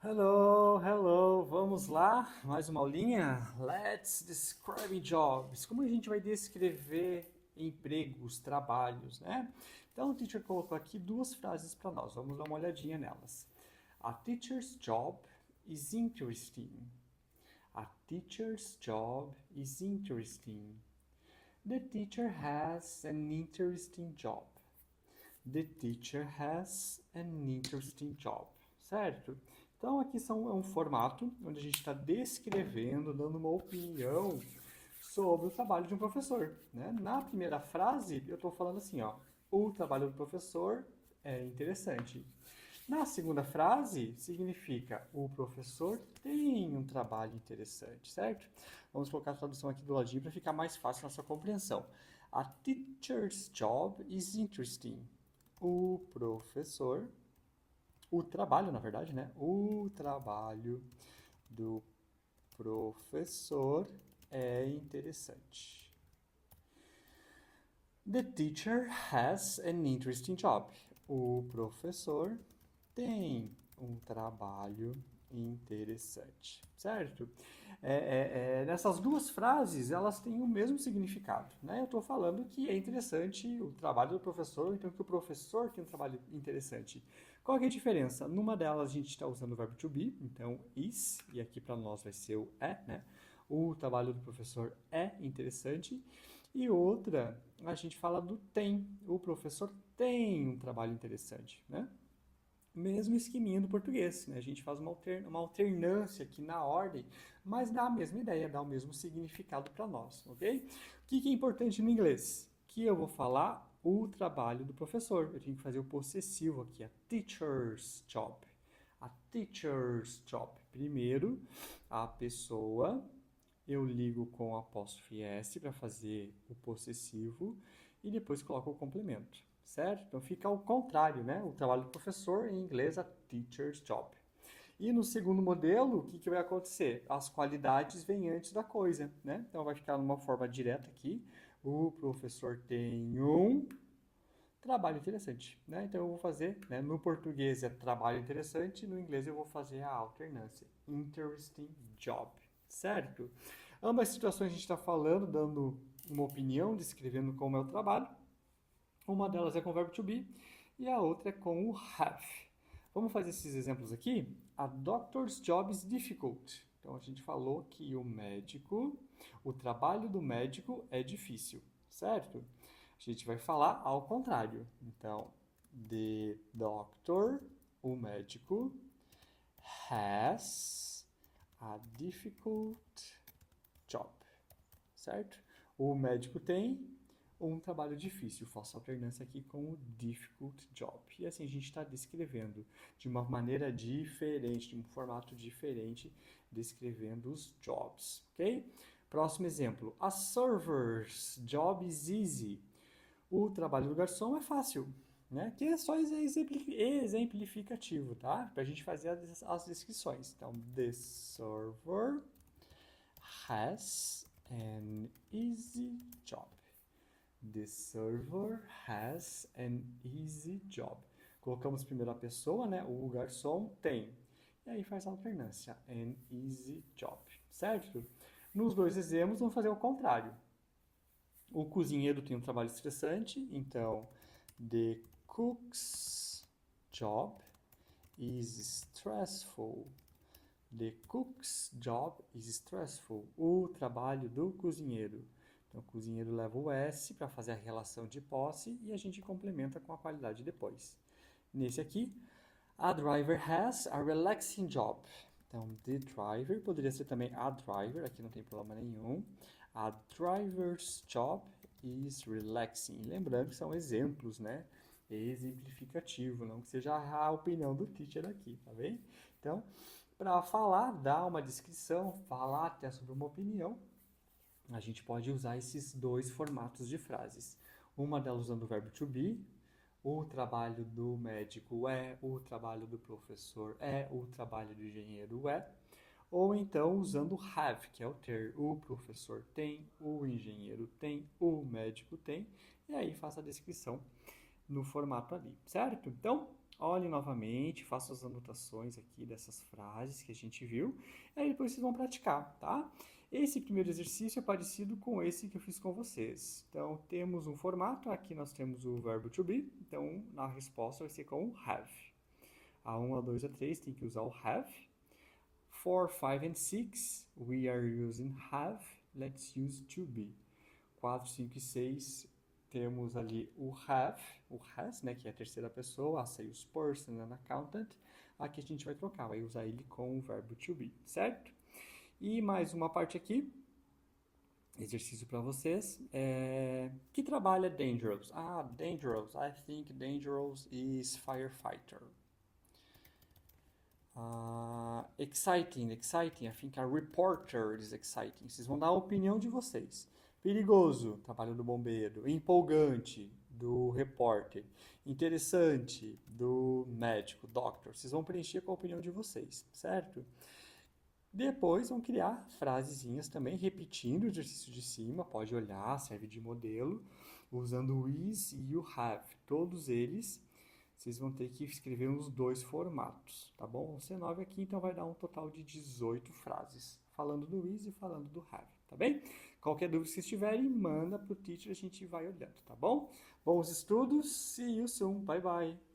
Hello, hello, vamos lá, mais uma aulinha? Let's describe jobs. Como a gente vai descrever empregos, trabalhos, né? Então, o teacher colocou aqui duas frases para nós, vamos dar uma olhadinha nelas. A teacher's job is interesting. A teacher's job is interesting. The teacher has an interesting job. The teacher has an interesting job, certo? Então aqui é um formato onde a gente está descrevendo, dando uma opinião sobre o trabalho de um professor, né? Na primeira frase eu estou falando assim, ó, o trabalho do professor é interessante. Na segunda frase significa o professor tem um trabalho interessante, certo? Vamos colocar a tradução aqui do ladinho para ficar mais fácil a nossa compreensão. A teacher's job is interesting. O professor, o trabalho, na verdade, né? O trabalho do professor é interessante. The teacher has an interesting job. O professor tem um trabalho interessante, certo? Nessas duas frases, elas têm o mesmo significado, né? Eu estou falando que é interessante o trabalho do professor, então que o professor tem um trabalho interessante. Qual que é a diferença? Numa delas a gente está usando o verbo to be, então is, e aqui para nós vai ser o é, né? O trabalho do professor é interessante. E outra, a gente fala do tem. O professor tem um trabalho interessante, né? Mesmo esqueminha do português, né? A gente faz uma alternância aqui na ordem, mas dá a mesma ideia, dá o mesmo significado para nós, ok? O que é importante no inglês? Que eu vou falar o trabalho do professor. Eu tenho que fazer o possessivo aqui, a teacher's job. A teacher's job. Primeiro, a pessoa, eu ligo com o apóstrofe S para fazer o possessivo e depois coloco o complemento, certo? Então fica ao contrário, né? O trabalho do professor em inglês, a teacher's job. E no segundo modelo, o que vai acontecer? As qualidades vêm antes da coisa, né? Então vai ficar numa forma direta aqui. O professor tem um trabalho interessante, né? Então eu vou fazer, né? No português é trabalho interessante, no inglês eu vou fazer a alternância. Interesting job, certo? Ambas situações a gente está falando, dando uma opinião, descrevendo como é o trabalho. Uma delas é com o verbo to be e a outra é com o have. Vamos fazer esses exemplos aqui? A doctor's job is difficult. Então a gente falou que o trabalho do médico é difícil, certo? A gente vai falar ao contrário. Então, the doctor, o médico, has a difficult job, certo? O médico tem um trabalho difícil. Faço alternância aqui com o difficult job. E assim a gente está descrevendo de uma maneira diferente, de um formato diferente, descrevendo os jobs, ok? Próximo exemplo. A server's job is easy. O trabalho do garçom é fácil, né? Que é só exemplificativo, tá? Para a gente fazer as descrições. Então, the server has an easy job. The server has an easy job. Colocamos primeiro a pessoa, né? O garçom tem. E aí faz a alternância. An easy job. Certo? Nos dois exemplos, vamos fazer o contrário. O cozinheiro tem um trabalho estressante, então the cook's job is stressful. The cook's job is stressful. O trabalho do cozinheiro. Então, o cozinheiro leva o S para fazer a relação de posse e a gente complementa com a qualidade depois. Nesse aqui, a driver has a relaxing job. Então, the driver poderia ser também a driver, aqui não tem problema nenhum. A driver's job is relaxing. Lembrando que são exemplos, né? Exemplificativo, não que seja a opinião do teacher aqui, tá bem? Então, para falar, dar uma descrição, falar até sobre uma opinião, a gente pode usar esses dois formatos de frases. Uma delas usando o verbo to be, o trabalho do médico é, o trabalho do professor é, o trabalho do engenheiro é. Ou então usando have, que é o ter. O professor tem, o engenheiro tem, o médico tem. E aí faça a descrição no formato ali, certo? Então, olhem novamente, façam as anotações aqui dessas frases que a gente viu, e aí depois vocês vão praticar, tá? Esse primeiro exercício é parecido com esse que eu fiz com vocês. Então, temos um formato, aqui nós temos o verbo to be, então na resposta vai ser com have. A 1, a 2, a 3 tem que usar o have. 4, 5 and 6, we are using have, let's use to be. 4, 5 e 6, temos ali o have, o has, né, que é a terceira pessoa, a salesperson and accountant. Aqui a gente vai trocar, vai usar ele com o verbo to be, certo? E mais uma parte aqui, exercício para vocês. Que trabalho é dangerous? Ah, dangerous, I think dangerous is firefighter. Exciting, exciting, I think a reporter is exciting. Vocês vão dar a opinião de vocês. Perigoso, trabalho do bombeiro. Empolgante, do repórter. Interessante, do médico, doctor. Vocês vão preencher com a opinião de vocês, certo? Depois vão criar frasezinhas também, repetindo o exercício de cima. Pode olhar, serve de modelo, usando o is e o have. Todos eles, vocês vão ter que escrever nos dois formatos, tá bom? Vão ser 9 aqui, então vai dar um total de 18 frases, falando do is e falando do have, tá bem? Qualquer dúvida que vocês tiverem, manda pro teacher, a gente vai olhando, tá bom? Bons estudos, see you soon, bye bye!